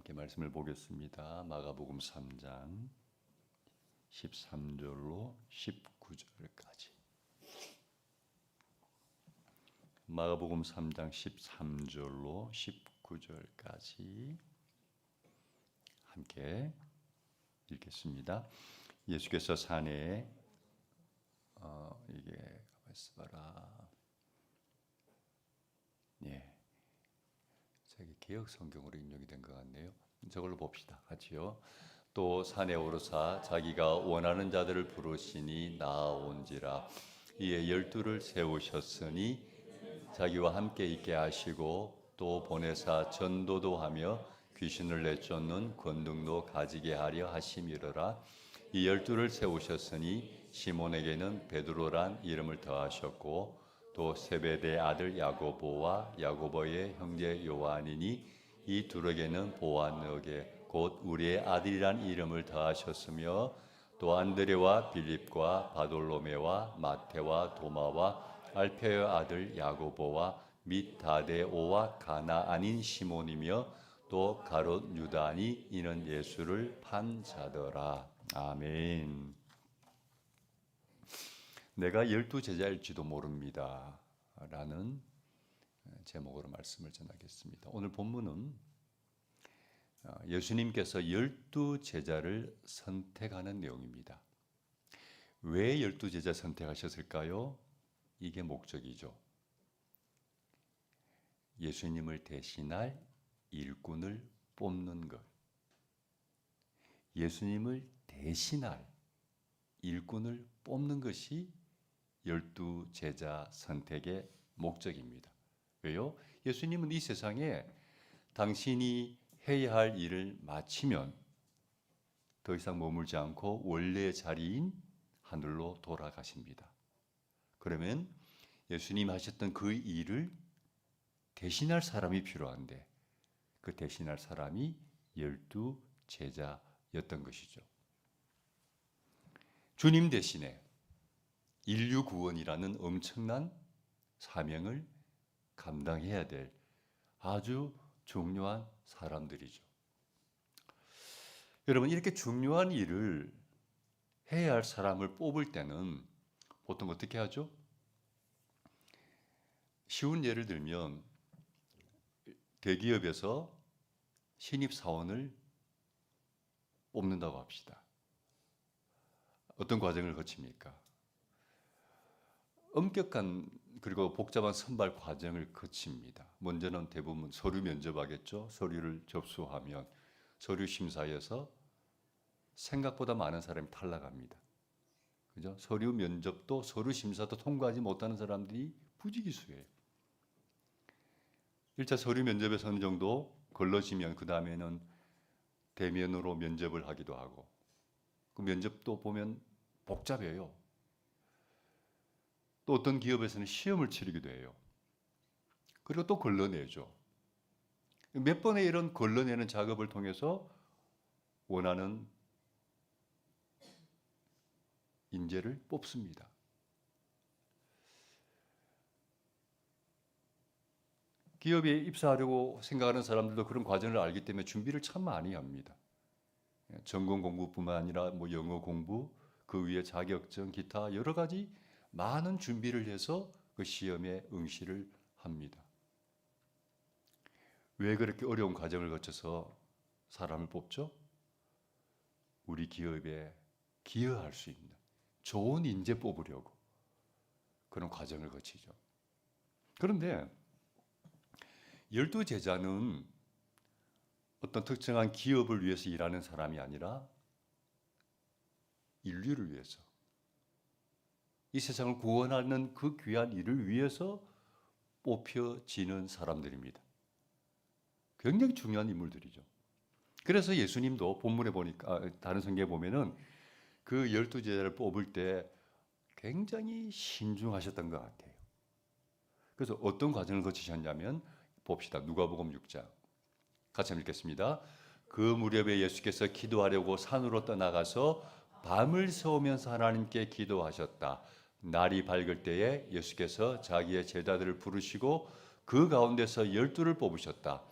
함께 말씀을 보겠습니다. 마가복음 3장 13절로 19절까지. 마가복음 3장 13절로 19절까지 함께 읽겠습니다. 예수께서 산에 이게 가만있어 봐라. 예. 저기 개역 성경으로 인용이 된 것 같네요. 저걸로 봅시다. 같이요. 또 산에 오르사 자기가 원하는 자들을 부르시니 나아온지라. 이에 12를 세우셨으니 자기와 함께 있게 하시고 또 보내사 전도도 하며 귀신을 내쫓는 권능도 가지게 하려 하심이로라. 이 12를 세우셨으니 시몬에게는 베드로란 이름을 더하셨고 또 세베대 아들 야고보와 야고보의 형제 요한이니 이 둘에게는 보아너게 곧 우리의 아들이란 이름을 더하셨으며 또 안드레와 빌립과 바돌로메와 마테와 도마와 알페의 아들 야고보와 및 다데오와 가나 아닌 시몬이며 또 가롯 유다니 이는 예수를 판 자더라. 아멘. 내가 12제자일지도 모릅니다 라는 제목으로 말씀을 전하겠습니다. 오늘 본문은 예수님께서 12제자를 선택하는 내용입니다. 왜 12제자 선택하셨을까요? 이게 목적이죠. 예수님을 대신할 일꾼을 뽑는 것. 예수님을 대신할 일꾼을 뽑는 것이 12제자 선택의 목적입니다. 왜요? 예수님은 이 세상에 당신이 해야 할 일을 마치면 더 이상 머물지 않고 원래의 자리인 하늘로 돌아가십니다. 그러면 예수님 하셨던 그 일을 대신할 사람이 필요한데 그 대신할 사람이 12제자였던 것이죠. 주님 대신에 인류 구원이라는 엄청난 사명을 감당해야 될 아주 중요한 사람들이죠. 여러분, 이렇게 중요한 일을 해야 할 사람을 뽑을 때는 보통 어떻게 하죠? 쉬운 예를 들면 대기업에서 신입사원을 뽑는다고 합시다. 어떤 과정을 거칩니까? 엄격한 그리고 복잡한 선발 과정을 거칩니다. 먼저는 대부분 서류 면접하겠죠. 서류를 접수하면 서류 심사에서 생각보다 많은 사람이 탈락합니다. 그죠? 서류 면접도 서류 심사도 통과하지 못하는 사람들이 부지기수예요. 1차 서류 면접에서 어느 정도 걸러지면 그 다음에는 대면으로 면접을 하기도 하고 그 면접도 보면 복잡해요. 또 어떤 기업에서는 시험을 치르기도 해요. 그리고 또 걸러내죠. 몇 번의 이런 걸러내는 작업을 통해서 원하는 인재를 뽑습니다. 기업에 입사하려고 생각하는 사람들도 그런 과정을 알기 때문에 준비를 참 많이 합니다. 전공 공부뿐만 아니라 영어 공부, 그 위에 자격증, 기타 여러 가지 많은 준비를 해서 그 시험에 응시를 합니다. 왜 그렇게 어려운 과정을 거쳐서 사람을 뽑죠? 우리 기업에 기여할 수 있는 좋은 인재 뽑으려고 그런 과정을 거치죠. 그런데 12제자는 어떤 특정한 기업을 위해서 일하는 사람이 아니라 인류를 위해서 이 세상을 구원하는 그 귀한 일을 위해서 뽑혀지는 사람들입니다. 굉장히 중요한 인물들이죠. 그래서 예수님도 본문에 보니까 다른 성경에 보면은 그 12제자를 뽑을 때 굉장히 신중하셨던 것 같아요. 그래서 어떤 과정을 거치셨냐면 봅시다. 누가복음 6장 같이 읽겠습니다. 그 무렵에 예수께서 기도하려고 산으로 떠나가서 밤을 새우면서 하나님께 기도하셨다. 날이 밝을 때에 예수께서 자기의 제자들을 부르시고 그 가운데서 12를 뽑으셨다.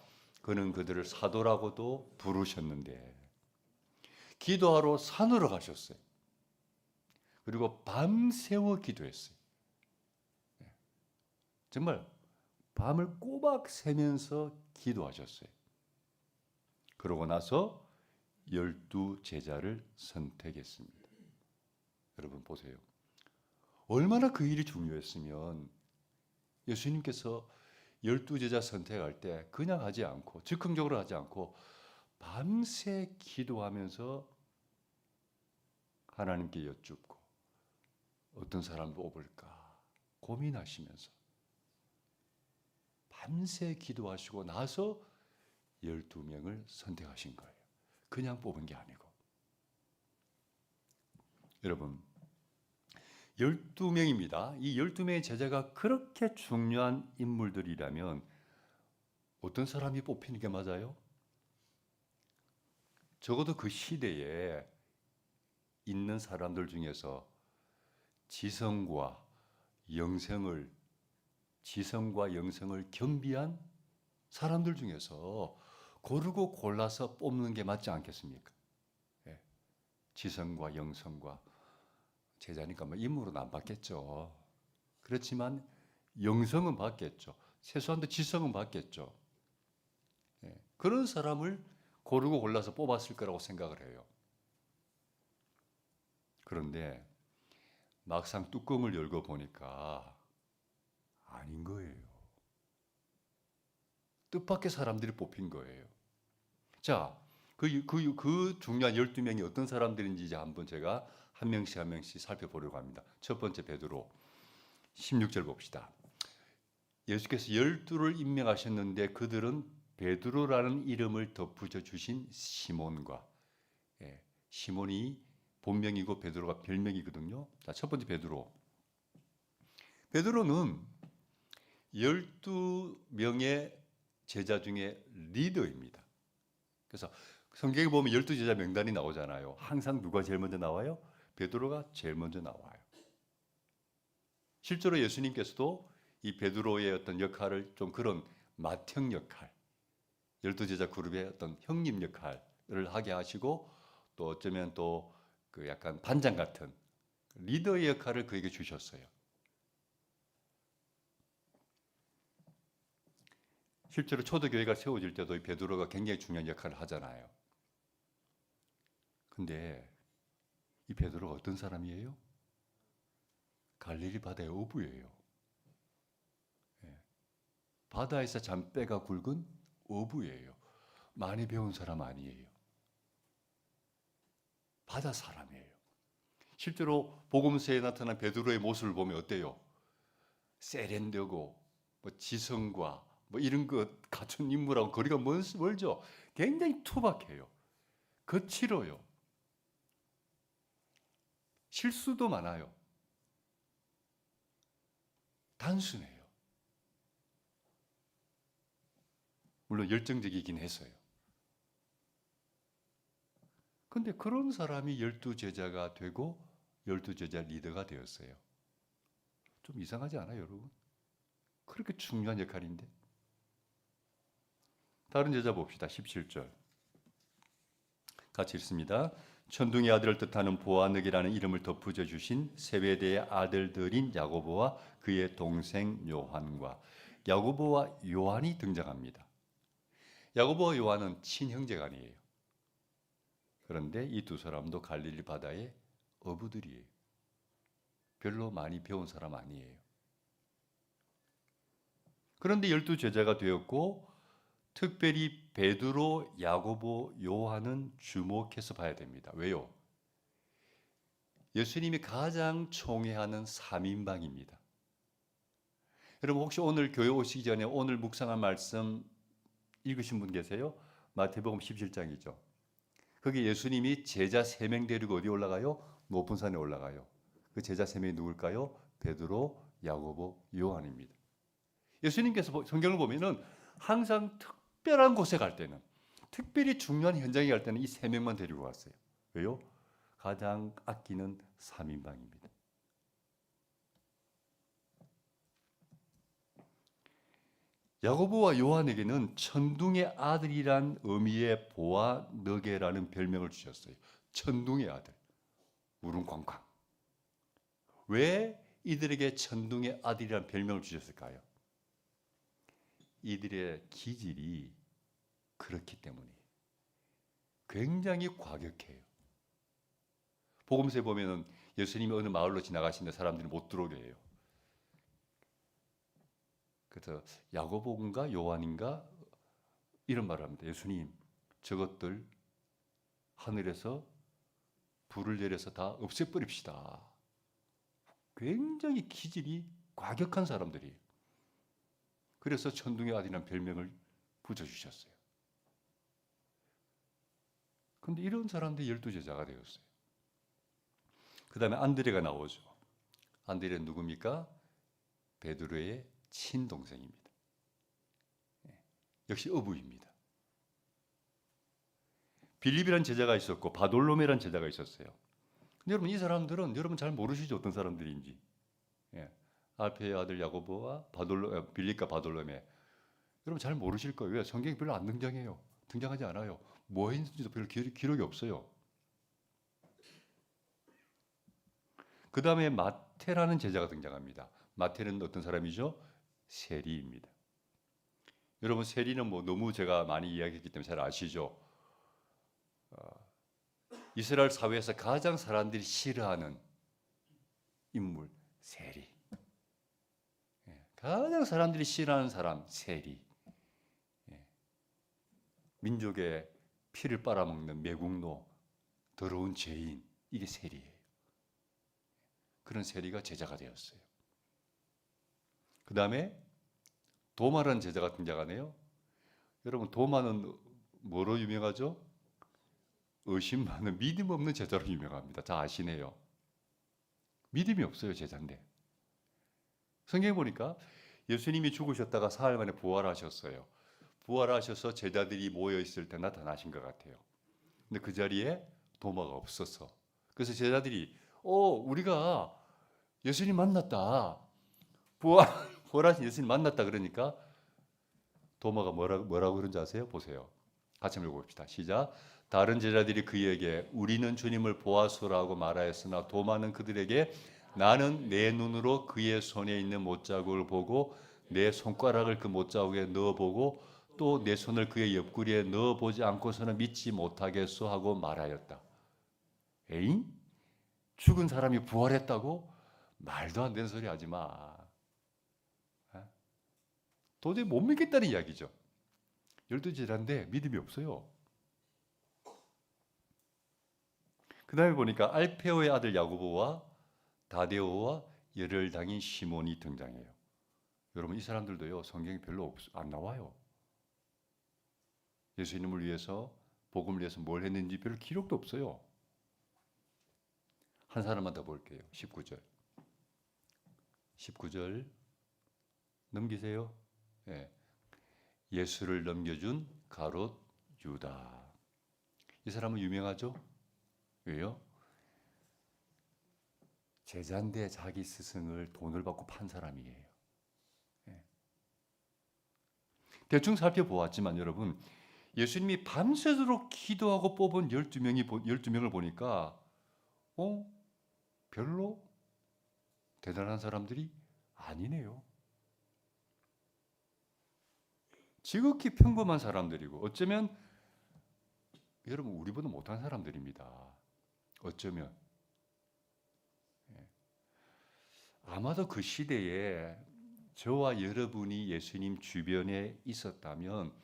그는 그들을 사도라고도 부르셨는데 기도하러 산으로 가셨어요. 그리고 밤새워 기도했어요. 정말 밤을 꼬박 새면서 기도하셨어요. 그러고 나서 12제자를 선택했습니다. 여러분 보세요. 얼마나 그 일이 중요했으면 예수님께서 12제자 선택할 때 그냥 하지 않고 즉흥적으로 하지 않고 밤새 기도하면서 하나님께 여쭙고 어떤 사람 뽑을까 고민하시면서 밤새 기도하시고 나서 12명을 선택하신 거예요. 그냥 뽑은 게 아니고. 여러분 12명입니다. 이 12명의 제자가 그렇게 중요한 인물들이라면 어떤 사람이 뽑히는 게 맞아요? 적어도 그 시대에 있는 사람들 중에서 지성과 영성을 겸비한 사람들 중에서 고르고 골라서 뽑는 게 맞지 않겠습니까? 예. 지성과 영성과 제자니까 뭐 인물은 안 받겠죠. 그렇지만 영성은 받겠죠. 최소한도 지성은 받겠죠. 예. 그런 사람을 고르고 골라서 뽑았을 거라고 생각을 해요. 그런데 막상 뚜껑을 열고 보니까 아닌 거예요. 뜻밖의 사람들이 뽑힌 거예요. 자, 그 중요한 12명이 어떤 사람들인지 이제 한번 제가 한 명씩 살펴보려고 합니다. 첫 번째 베드로 16절 봅시다. 예수께서 12를 임명하셨는데 그들은 베드로라는 이름을 덧붙여 주신 시몬과 시몬이 본명이고 베드로가 별명이거든요. 자, 첫 번째 베드로. 베드로는 12명의 제자 중에 리더입니다. 그래서 성경에 보면 12제자 명단이 나오잖아요. 항상 누가 제일 먼저 나와요? 베드로가 제일 먼저 나와요. 실제로 예수님께서도 이 베드로의 어떤 역할을 좀 그런 맏형 역할, 12제자 그룹의 어떤 형님 역할을 하게 하시고 또 어쩌면 또 그 약간 반장 같은 리더의 역할을 그에게 주셨어요. 실제로 초대교회가 세워질 때도 이 베드로가 굉장히 중요한 역할을 하잖아요. 근데 이 베드로가 어떤 사람이에요? 갈릴리 바다의 어부예요. 바다에서 잔뼈가 굵은 어부예요. 많이 배운 사람 아니에요. 바다 사람이에요. 실제로 복음서에 나타난 베드로의 모습을 보면 어때요? 세련되고 뭐 지성과 뭐 이런 것 갖춘 인물하고 거리가 멀죠. 굉장히 투박해요. 거칠어요. 실수도 많아요. 단순해요. 물론 열정적이긴 했어요. 근데 그런 사람이 12제자가 되고 12제자 리더가 되었어요. 좀 이상하지 않아요, 여러분? 그렇게 중요한 역할인데. 다른 제자 봅시다. 17절. 같이 읽습니다. 천둥의 아들을 뜻하는 보아느기라는 이름을 덧붙여 주신 세베대의 아들들인 야고보와 그의 동생 요한과 야고보와 요한이 등장합니다. 야고보와 요한은 친형제간이에요. 그런데 이 두 사람도 갈릴리 바다의 어부들이에요. 별로 많이 배운 사람 아니에요. 그런데 12제자가 되었고 특별히 베드로, 야고보, 요한은 주목해서 봐야 됩니다. 왜요? 예수님이 가장 총애하는 3인방입니다. 여러분 혹시 오늘 교회 오시기 전에 오늘 묵상한 말씀 읽으신 분 계세요? 마태복음 17장이죠. 거기 예수님이 제자 3명 데리고 어디 올라가요? 높은 산에 올라가요. 그 제자 3명이 누굴까요? 베드로, 야고보, 요한입니다. 예수님께서 성경을 보면은 항상 특별한 곳에 갈 때는 특별히 중요한 현장에 갈 때는 이 3명만 데리고 갔어요. 왜요? 가장 아끼는 3인방입니다. 야고보와 요한에게는 천둥의 아들이란 의미의 보아너게라는 별명을 주셨어요. 천둥의 아들, 우릉쾅쾅. 왜 이들에게 천둥의 아들이란 별명을 주셨을까요? 이들의 기질이 그렇기 때문이에요. 굉장히 과격해요. 복음서에 보면은 예수님이 어느 마을로 지나가시는데 사람들이 못 들어오게 해요. 그래서 야고보인가 요한인가 이런 말을 합니다. 예수님, 저것들 하늘에서 불을 내려서 다 없애버립시다. 굉장히 기질이 과격한 사람들이에요. 그래서 천둥의 아들이라는 별명을 붙여주셨어요. 그런데 이런 사람들이 12제자가 되었어요. 그 다음에 안드레가 나오죠. 안드레는 누굽니까? 베드로의 친동생입니다. 역시 어부입니다. 빌립이라는 제자가 있었고 바돌로메라는 제자가 있었어요. 근데 여러분 이 사람들은 여러분 잘 모르시죠? 어떤 사람들인지. 알페의 아들 야고보와 빌립과 바돌로메. 여러분 잘 모르실 거예요. 왜? 성경에 별로 안 등장해요. 등장하지 않아요. 뭐 했는지도 별로 기록이 없어요. 그 다음에 마태라는 제자가 등장합니다. 마태는 어떤 사람이죠? 세리입니다. 여러분 세리는 뭐 너무 제가 많이 이야기했기 때문에 잘 아시죠? 이스라엘 사회에서 가장 사람들이 싫어하는 인물 세리. 가장 사람들이 싫어하는 사람 세리. 민족의 피를 빨아먹는 매국노, 더러운 죄인, 이게 세리예요. 그런 세리가 제자가 되었어요. 그 다음에 도마라는 제자가 등장하네요. 여러분 도마는 뭐로 유명하죠? 의심 많은 믿음 없는 제자로 유명합니다. 다 아시네요. 믿음이 없어요, 제자인데. 성경에 보니까 예수님이 죽으셨다가 사흘 만에 부활하셨어요. 부활하셔서 제자들이 모여 있을 때 나타나신 것 같아요. 근데 그 자리에 도마가 없었어. 그래서 제자들이 우리가 예수님 만났다. 부활하신 예수님 만났다 그러니까 도마가 뭐라고 그런지 아세요? 보세요. 같이 한번 읽어봅시다. 시작. 다른 제자들이 그에게 우리는 주님을 보았소라고 말하였으나 도마는 그들에게 나는 내 눈으로 그의 손에 있는 못자국을 보고 내 손가락을 그 못자국에 넣어보고 또 내 손을 그의 옆구리에 넣어보지 않고서는 믿지 못하겠소 하고 말하였다. 에잉? 죽은 사람이 부활했다고? 말도 안 되는 소리 하지 마. 도저히 못 믿겠다는 이야기죠. 12제자인데 믿음이 없어요. 그 다음에 보니까 알페오의 아들 야고보와 다데오와 열혈당인 시몬이 등장해요. 여러분 이 사람들도요 성경이 별로 안 나와요. 예수님을 위해서 복음을 위해서 뭘 했는지 별 기록도 없어요. 한 사람만 더 볼게요. 19절 넘기세요. 예수를 넘겨준 가롯 유다. 이 사람은 유명하죠? 왜요? 제자인데 자기 스승을 돈을 받고 판 사람이에요. 대충 살펴보았지만 여러분 예수님이 밤새도록 기도하고 뽑은 12명을 보니까 별로 대단한 사람들이 아니네요. 지극히 평범한 사람들이고 어쩌면 여러분 우리보다 못한 사람들입니다. 어쩌면 아마도 그 시대에 저와 여러분이 예수님 주변에 있었다면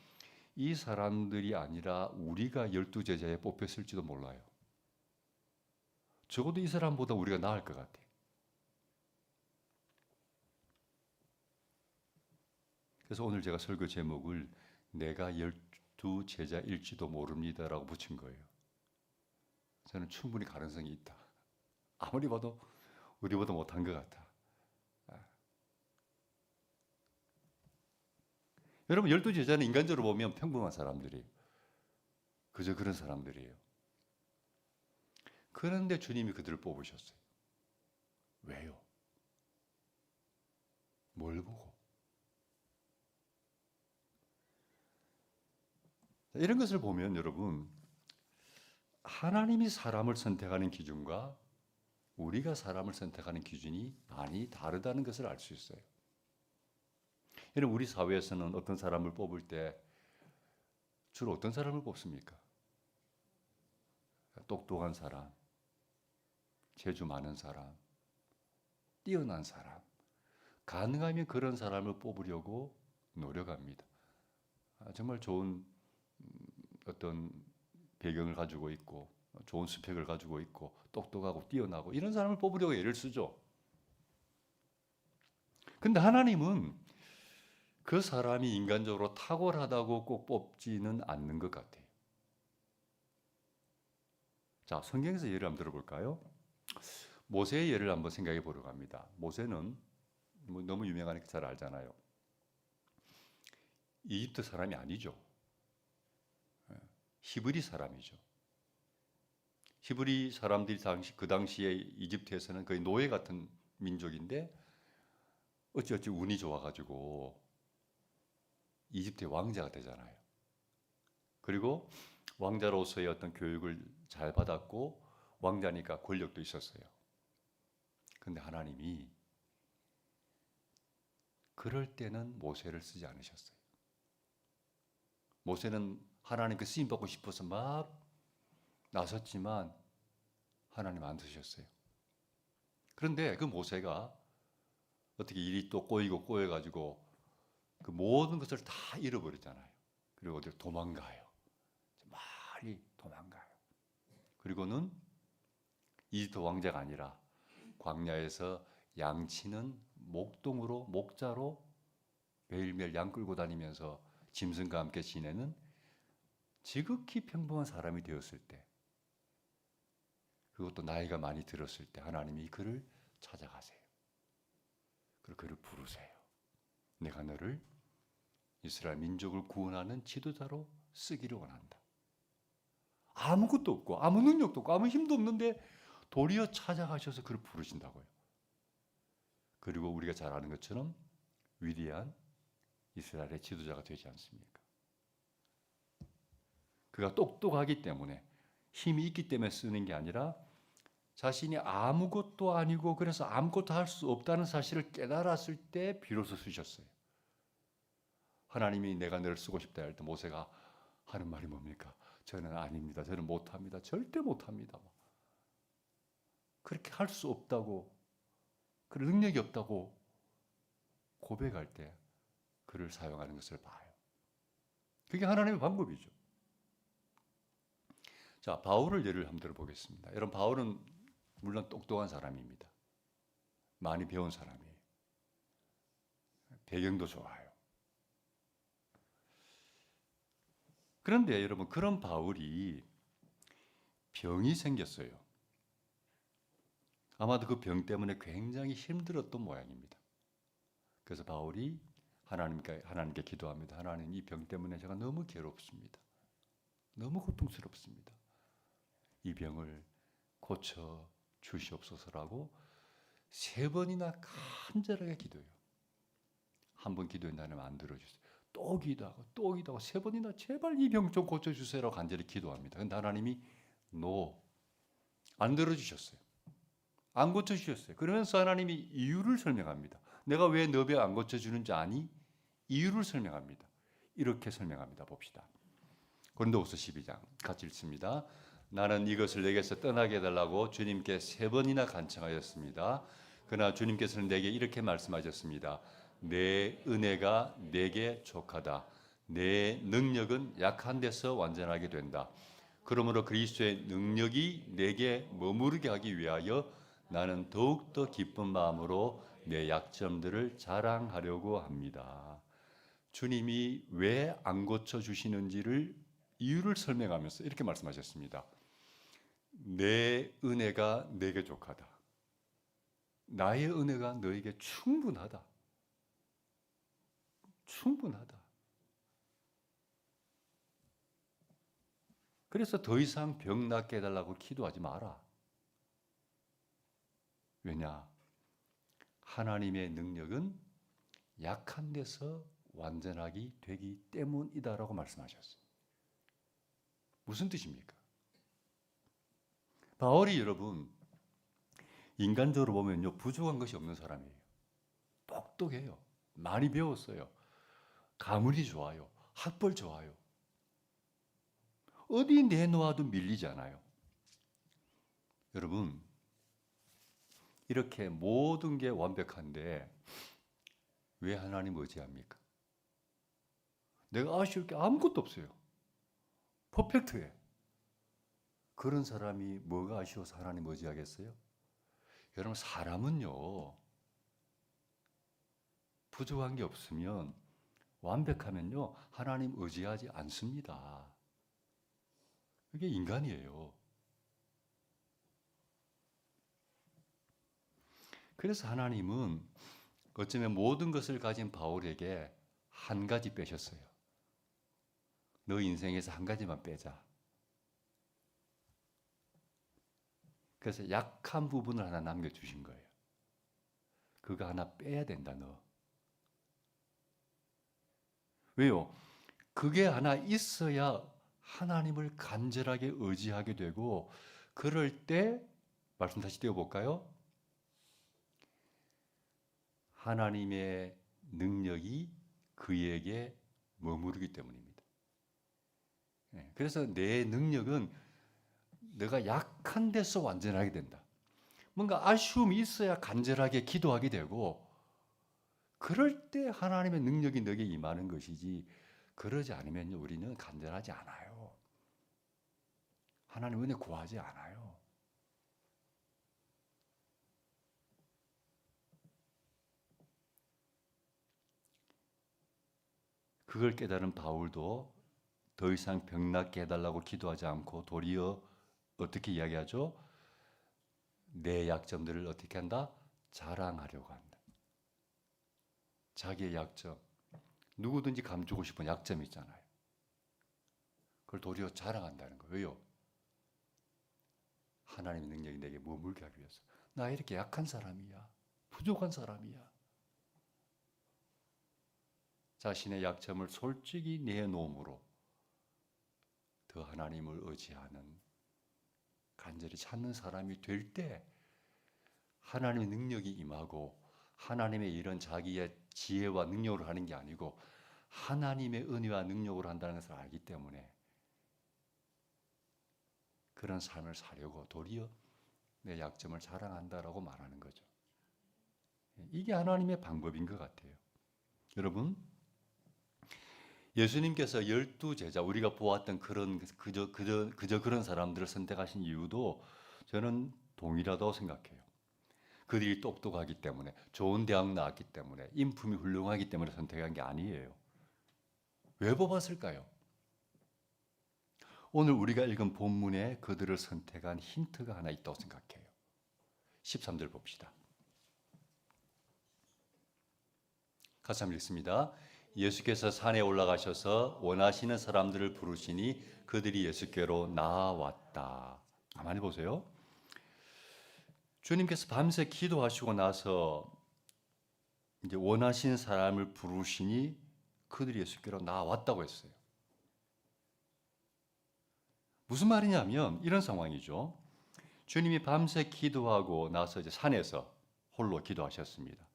이 사람들이 아니라 우리가 12제자에 뽑혔을지도 몰라요. 적어도 이 사람보다 우리가 나을 것 같아요. 그래서 오늘 제가 설교 제목을 내가 12제자일지도 모릅니다라고 붙인 거예요. 저는 충분히 가능성이 있다. 아무리 봐도 우리보다 못한 것 같아. 여러분 12제자는 인간적으로 보면 평범한 사람들이에요. 그저 그런 사람들이에요. 그런데 주님이 그들을 뽑으셨어요. 왜요? 뭘 보고? 이런 것을 보면 여러분, 하나님이 사람을 선택하는 기준과 우리가 사람을 선택하는 기준이 많이 다르다는 것을 알 수 있어요. 여러분, 우리 사회에서는 어떤 사람을 뽑을 때 주로 어떤 사람을 뽑습니까? 똑똑한 사람, 재주 많은 사람, 뛰어난 사람, 가능하면 그런 사람을 뽑으려고 노력합니다. 정말 좋은 어떤 배경을 가지고 있고 좋은 스펙을 가지고 있고 똑똑하고 뛰어나고 이런 사람을 뽑으려고 애를 쓰죠. 근데 하나님은 그 사람이 인간적으로 탁월하다고 꼭 뽑지는 않는 것 같아요. 자, 성경에서 예를 한번 들어볼까요? 모세의 예를 한번 생각해 보려고 합니다. 모세는 뭐 너무 유명하니까 잘 알잖아요. 이집트 사람이 아니죠. 히브리 사람이죠. 히브리 사람들이 그 당시에 이집트에서는 거의 노예 같은 민족인데 어찌어찌 운이 좋아가지고 이집트의 왕자가 되잖아요. 그리고 왕자로서의 어떤 교육을 잘 받았고 왕자니까 권력도 있었어요. 근데 하나님이 그럴 때는 모세를 쓰지 않으셨어요. 모세는 하나님께 쓰임 받고 싶어서 막 나섰지만 하나님 안 쓰셨어요. 그런데 그 모세가 어떻게 일이 또 꼬이고 꼬여가지고 그 모든 것을 다 잃어버렸잖아요. 그리고 어디 도망가요. 멀리 도망가요. 그리고는 이집트 왕자가 아니라 광야에서 양치는 목동으로 목자로 매일매일 양 끌고 다니면서 짐승과 함께 지내는 지극히 평범한 사람이 되었을 때, 그것도 나이가 많이 들었을 때 하나님이 그를 찾아가세요. 그리고 그를 부르세요. 내가 너를 이스라엘 민족을 구원하는 지도자로 쓰기를 원한다. 아무것도 없고 아무 능력도 없고 아무 힘도 없는데 도리어 찾아가셔서 그를 부르신다고요. 그리고 우리가 잘 아는 것처럼 위대한 이스라엘의 지도자가 되지 않습니까? 그가 똑똑하기 때문에 힘이 있기 때문에 쓰는 게 아니라 자신이 아무것도 아니고 그래서 아무것도 할 수 없다는 사실을 깨달았을 때 비로소 쓰셨어요. 하나님이 내가 너를 쓰고 싶다 할 때 모세가 하는 말이 뭡니까? 저는 아닙니다. 저는 못합니다. 절대 못합니다. 그렇게 할 수 없다고, 그런 능력이 없다고 고백할 때 그를 사용하는 것을 봐요. 그게 하나님의 방법이죠. 자, 바울을 예를 한번 들어보겠습니다. 여러분, 바울은 물론 똑똑한 사람입니다. 많이 배운 사람이에요. 배경도 좋아요. 그런데 여러분, 그런 바울이 병이 생겼어요. 아마도 그 병 때문에 굉장히 힘들었던 모양입니다. 그래서 바울이 하나님께 기도합니다. 하나님, 이 병 때문에 제가 너무 괴롭습니다. 너무 고통스럽습니다. 이 병을 고쳐 주시옵소서라고 3번이나 간절하게 기도해요. 한 번 기도했는데 하나님 안 들어주세요. 또 기도하고 또 기도하고 3번이나 제발 이 병 좀 고쳐주세요라고 간절히 기도합니다. 그런데 하나님이 안 들어주셨어요. 안 고쳐주셨어요. 그러면서 하나님이 이유를 설명합니다. 내가 왜 너 병 안 고쳐주는지 아니? 이유를 설명합니다. 이렇게 설명합니다. 봅시다. 고린도후서 12장 같이 읽습니다. 나는 이것을 내게서 떠나게 해달라고 주님께 3번이나 간청하였습니다. 그러나 주님께서는 내게 이렇게 말씀하셨습니다. 내 은혜가 내게 족하다. 내 능력은 약한 데서 완전하게 된다. 그러므로 그리스도의 능력이 내게 머무르게 하기 위하여 나는 더욱더 기쁜 마음으로 내 약점들을 자랑하려고 합니다. 주님이 왜 안 고쳐주시는지를 이유를 설명하면서 이렇게 말씀하셨습니다. 내 은혜가 내게 족하다. 나의 은혜가 너에게 충분하다. 충분하다. 그래서 더 이상 병 낫게 해달라고 기도하지 마라. 왜냐? 하나님의 능력은 약한 데서 완전하게 되기 때문이다라고 말씀하셨어요. 무슨 뜻입니까? 바울이 여러분 인간적으로 보면요 부족한 것이 없는 사람이에요. 똑똑해요. 많이 배웠어요. 가문이 좋아요. 학벌 좋아요. 어디 내놓아도 밀리지 않아요. 여러분 이렇게 모든 게 완벽한데 왜 하나님 의지합니까? 내가 아쉬울 게 아무것도 없어요. 퍼펙트해. 그런 사람이 뭐가 아쉬워서 하나님 의지하겠어요? 여러분 사람은요 부족한 게 없으면 완벽하면요 하나님 의지하지 않습니다. 그게 인간이에요. 그래서 하나님은 어쩌면 모든 것을 가진 바울에게 한 가지 빼셨어요. 너 인생에서 한 가지만 빼자. 그래서 약한 부분을 하나 남겨주신 거예요. 그거 하나 빼야 된다 너. 왜요? 그게 하나 있어야 하나님을 간절하게 의지하게 되고 그럴 때 말씀 다시 띄워볼까요? 하나님의 능력이 그에게 머무르기 때문입니다. 그래서 내 능력은 내가 약한 데서 완전하게 된다. 뭔가 아쉬움이 있어야 간절하게 기도하게 되고 그럴 때 하나님의 능력이 너에게 임하는 것이지 그러지 않으면 우리는 간절하지 않아요. 하나님 은혜 구하지 않아요. 그걸 깨달은 바울도 더 이상 병낫게 해달라고 기도하지 않고 도리어 어떻게 이야기하죠? 내 약점들을 어떻게 한다? 자랑하려고 한다. 자기의 약점. 누구든지 감추고 싶은 약점이 있잖아요. 그걸 도리어 자랑한다는 거예요. 왜요? 하나님의 능력이 내게 머물게 하기 위해서. 나 이렇게 약한 사람이야. 부족한 사람이야. 자신의 약점을 솔직히 내놓음으로 더 하나님을 의지하는 간절히 찾는 사람이 될 때 하나님의 능력이 임하고 하나님의 이런 자기의 지혜와 능력으로 하는 게 아니고 하나님의 은혜와 능력으로 한다는 것을 알기 때문에 그런 삶을 살려고 도리어 내 약점을 자랑한다라고 말하는 거죠. 이게 하나님의 방법인 것 같아요. 여러분 예수님께서 12제자 우리가 보았던 그저 그런 사람들을 선택하신 이유도 저는 동일하다고 생각해요. 그들이 똑똑하기 때문에 좋은 대학 나왔기 때문에 인품이 훌륭하기 때문에 선택한 게 아니에요. 왜 뽑았을까요? 오늘 우리가 읽은 본문에 그들을 선택한 힌트가 하나 있다고 생각해요. 13절 봅시다. 같이 한번 읽습니다. 예수께서 산에 올라가셔서 원하시는 사람들을 부르시니 그들이 예수께로 나왔다. 가만히 보세요. 주님께서 밤새 기도하시고 나서 이제 원하시는 사람을 부르시니 그들이 예수께로 나왔다고 했어요. 무슨 말이냐면 이런 상황이죠. 주님이 밤새 기도하고 나서 이제 산에서 홀로 기도하셨습니다.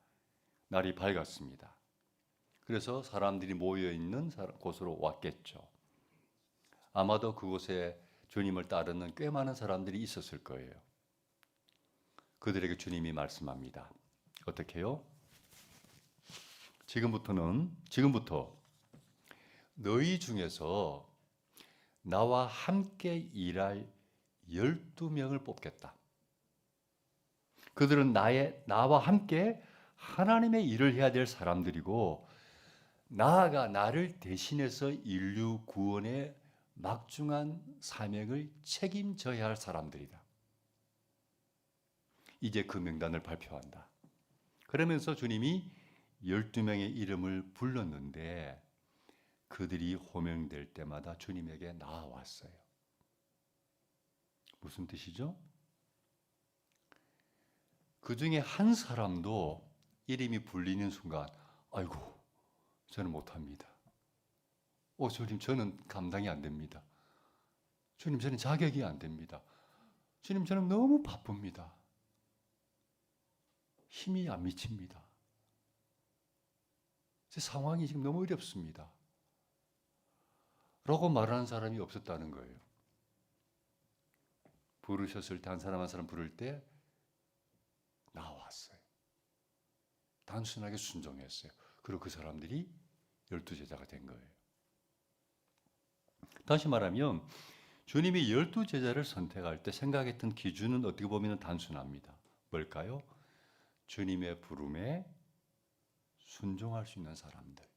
날이 밝았습니다. 그래서 사람들이 모여 있는 곳으로 왔겠죠. 아마도 그곳에 주님을 따르는 꽤 많은 사람들이 있었을 거예요. 그들에게 주님이 말씀합니다. 어떻게 해요? 지금부터 너희 중에서 나와 함께 일할 12명을 뽑겠다. 그들은 나와 함께 하나님의 일을 해야 될 사람들이고 나아가 나를 대신해서 인류 구원의 막중한 사명을 책임져야 할 사람들이다. 이제 그 명단을 발표한다. 그러면서 주님이 12명의 이름을 불렀는데 그들이 호명될 때마다 주님에게 나아왔어요. 무슨 뜻이죠? 그 중에 한 사람도 이름이 불리는 순간 아이고 저는 못합니다. 주님 저는 감당이 안 됩니다. 주님, 저는 자격이 안 됩니다. 주님, 저는 너무 바쁩니다. 힘이 안 미칩니다. 제 상황이 지금 너무 어렵습니다. 라고 말하는 사람이 없었다는 거예요. 부르셨을 때, 한 사람 한 사람 부를 때 나왔어요. 단순하게 순종했어요. 그리고 그 사람들이 12제자가 된 거예요. 다시 말하면 주님이 12제자를 선택할 때 생각했던 기준은 어떻게 보면 단순합니다. 뭘까요? 주님의 부름에 순종할 수 있는 사람들.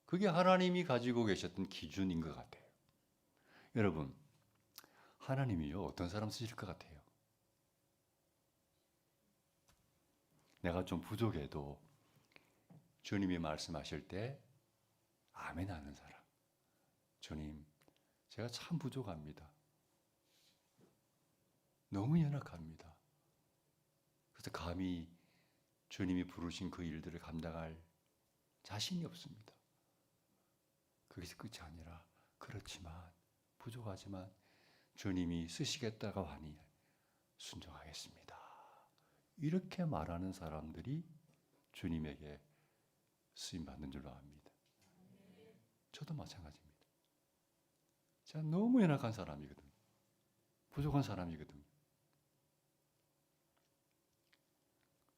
그게 하나님이 가지고 계셨던 기준인 것 같아요. 여러분, 하나님이요, 어떤 사람 쓰실 것 같아요? 내가 좀 부족해도 주님이 말씀하실 때 아멘 하는 사람. 주님, 제가 참 부족합니다. 너무 연약합니다. 그래서 감히 주님이 부르신 그 일들을 감당할 자신이 없습니다. 그것이 끝이 아니라, 그렇지만, 부족하지만 주님이 쓰시겠다고 하니 순종하겠습니다. 이렇게 말하는 사람들이 주님에게 쓰임받는 줄로 압니다. 저도 마찬가지입니다. 제가 너무 연약한 사람이거든요. 부족한 사람이거든요.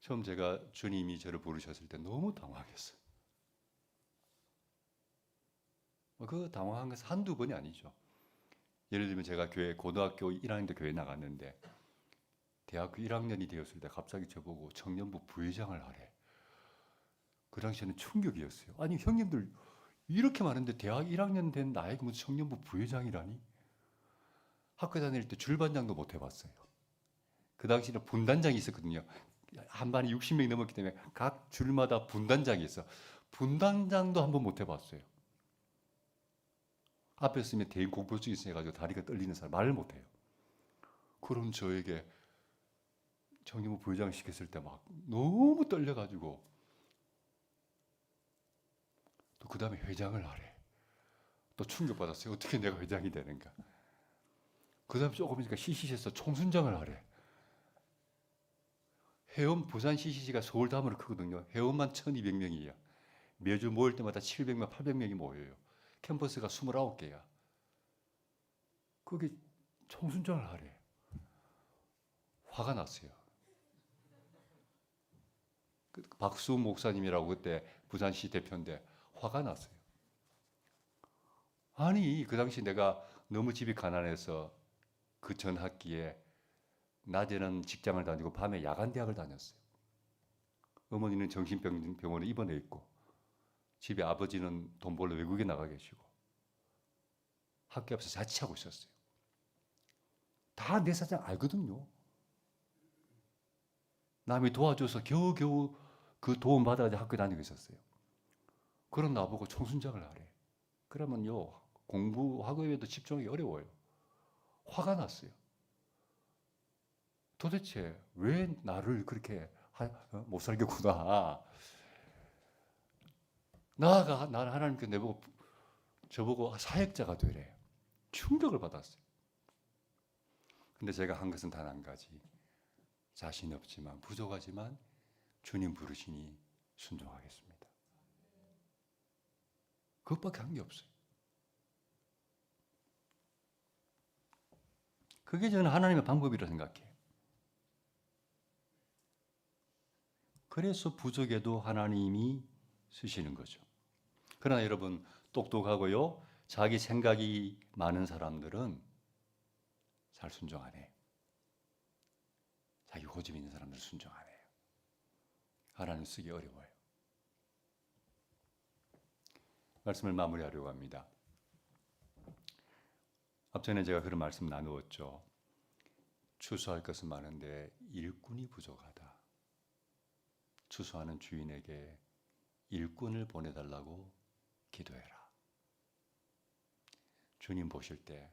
처음 제가 주님이 저를 부르셨을 때 너무 당황했어요. 그 당황한 것은 한두 번이 아니죠. 예를 들면 제가 고등학교 1학년 때 교회 나갔는데 대학교 1학년이 되었을 때 갑자기 저보고 청년부 부회장을 하래. 그 당시에는 충격이었어요. 아니, 형님들 이렇게 많은데 대학 1학년 된 나에게 무슨 청년부 부회장이라니? 학교 다닐 때 줄반장도 못 해봤어요. 그 당시에는 분단장이 있었거든요. 한 반이 60명이 넘었기 때문에 각 줄마다 분단장이 있어. 분단장도 한번 못 해봤어요. 앞에 서면 대인 공포증이 있어가지고 다리가 떨리는 사람, 말을 못해요. 그럼 저에게 청년부 부회장 시켰을 때 막 너무 떨려가지고 또 그 다음에 회장을 하래. 또 충격받았어요. 어떻게 내가 회장이 되는가. 그 다음에 조금 있으니까 CCC에서 총순장을 하래. 회원, 부산 CCC가 서울 다음으로 크거든요. 회원만 1200명이에요. 매주 모일 때마다 700명, 800명이 모여요. 캠퍼스가 29개야. 거기 총순장을 하래. 화가 났어요. 박수 목사님이라고 그때 부산시 대표인데 화가 났어요. 아니, 그 당시 내가 너무 집이 가난해서 그 전 학기에 낮에는 직장을 다니고 밤에 야간 대학을 다녔어요. 어머니는 정신병원에 입원해 있고 집에 아버지는 돈 벌러 외국에 나가 계시고 학교 앞에서 자취하고 있었어요. 다 내 사정 알거든요. 남이 도와줘서 겨우겨우 그 도움 받아가지고 학교 다니고 있었어요. 그런 나보고 총순장을 하래. 그러면요, 공부 학업에도 집중하기 어려워요. 화가 났어요. 도대체 왜 나를 그렇게 못 살겠구나. 나아가 나는 하나님께 저보고 사역자가 되래. 충격을 받았어요. 근데 제가 한 것은 단 한 가지. 자신 없지만 부족하지만 주님 부르시니 순종하겠습니다. 그것밖에 한 게 없어요. 그게 저는 하나님의 방법이라고 생각해요. 그래서 부족해도 하나님이 쓰시는 거죠. 그러나 여러분, 똑똑하고요, 자기 생각이 많은 사람들은 잘 순종 안 해요. 자기 고집 있는 사람들은 순종 안 해요. 하나님 쓰기 어려워요. 말씀을 마무리하려고 합니다. 앞전에 제가 그런 말씀 나누었죠. 추수할 것은 많은데 일꾼이 부족하다. 추수하는 주인에게 일꾼을 보내달라고 기도해라. 주님 보실 때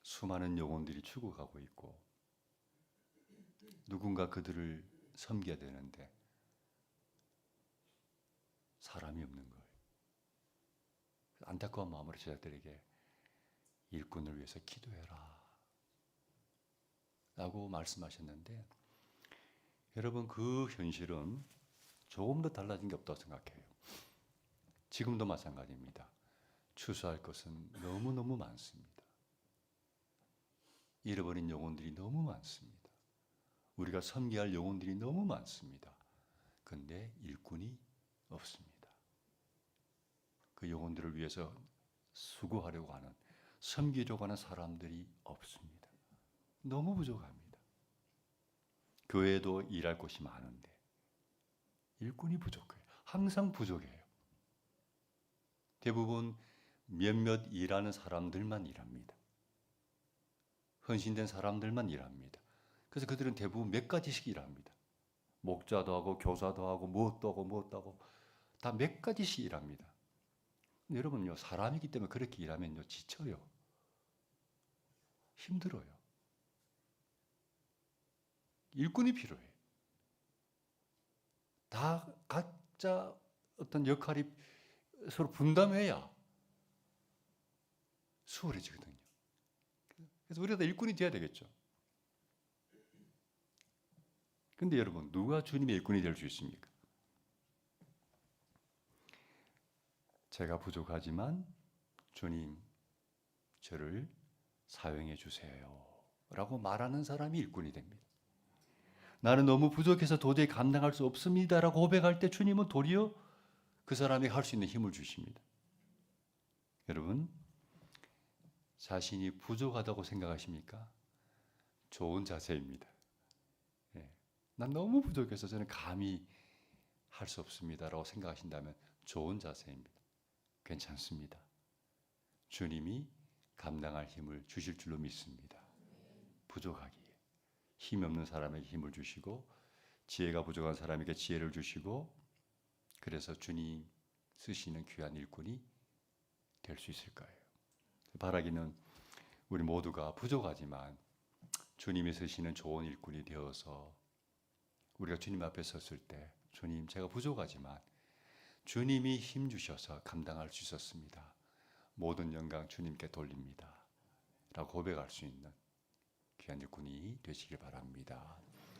수많은 영혼들이 죽어가고 있고 누군가 그들을 섬겨야 되는데 사람이 없는 거예요. 안타까운 마음으로 제자들에게 일꾼을 위해서 기도해라 라고 말씀하셨는데, 여러분 그 현실은 조금 더 달라진 게 없다고 생각해요. 지금도 마찬가지입니다. 추수할 것은 너무너무 많습니다. 잃어버린 영혼들이 너무 많습니다. 우리가 섬겨야 할 영혼들이 너무 많습니다. 그런데 일꾼이 없습니다. 그 영혼들을 위해서 수고하려고 하는, 섬기려고 하는 사람들이 없습니다. 너무 부족합니다. 교회도 일할 곳이 많은데 일꾼이 부족해요. 항상 부족해요. 대부분 몇몇 일하는 사람들만 일합니다. 헌신된 사람들만 일합니다. 그래서 그들은 대부분 몇 가지씩 일합니다. 목자도 하고 교사도 하고 무엇도 하고 무엇도 하고 다 몇 가지씩 일합니다. 근데 여러분요, 사람이기 때문에 그렇게 일하면요 지쳐요. 힘들어요. 일꾼이 필요해요. 다 각자 어떤 역할이 서로 분담해야 수월해지거든요. 그래서 우리가 다 일꾼이 돼야 되겠죠. 근데 여러분, 누가 주님의 일꾼이 될 수 있습니까? 제가 부족하지만 주님 저를 사용해 주세요 라고 말하는 사람이 일꾼이 됩니다. 나는 너무 부족해서 도저히 감당할 수 없습니다 라고 고백할 때 주님은 도리어 그 사람에게 할 수 있는 힘을 주십니다. 여러분, 자신이 부족하다고 생각하십니까? 좋은 자세입니다. 난 너무 부족해서 저는 감히 할 수 없습니다 라고 생각하신다면 좋은 자세입니다. 괜찮습니다. 주님이 감당할 힘을 주실 줄로 믿습니다. 부족하기에 힘이 없는 사람에게 힘을 주시고, 지혜가 부족한 사람에게 지혜를 주시고, 그래서 주님 쓰시는 귀한 일꾼이 될 수 있을 거예요. 바라기는 우리 모두가 부족하지만 주님이 쓰시는 좋은 일꾼이 되어서 우리가 주님 앞에 섰을 때, 주님 제가 부족하지만 주님이 힘 주셔서 감당할 수 있었습니다. 모든 영광 주님께 돌립니다 라고 고백할 수 있는 귀한 일꾼이 되시길 바랍니다.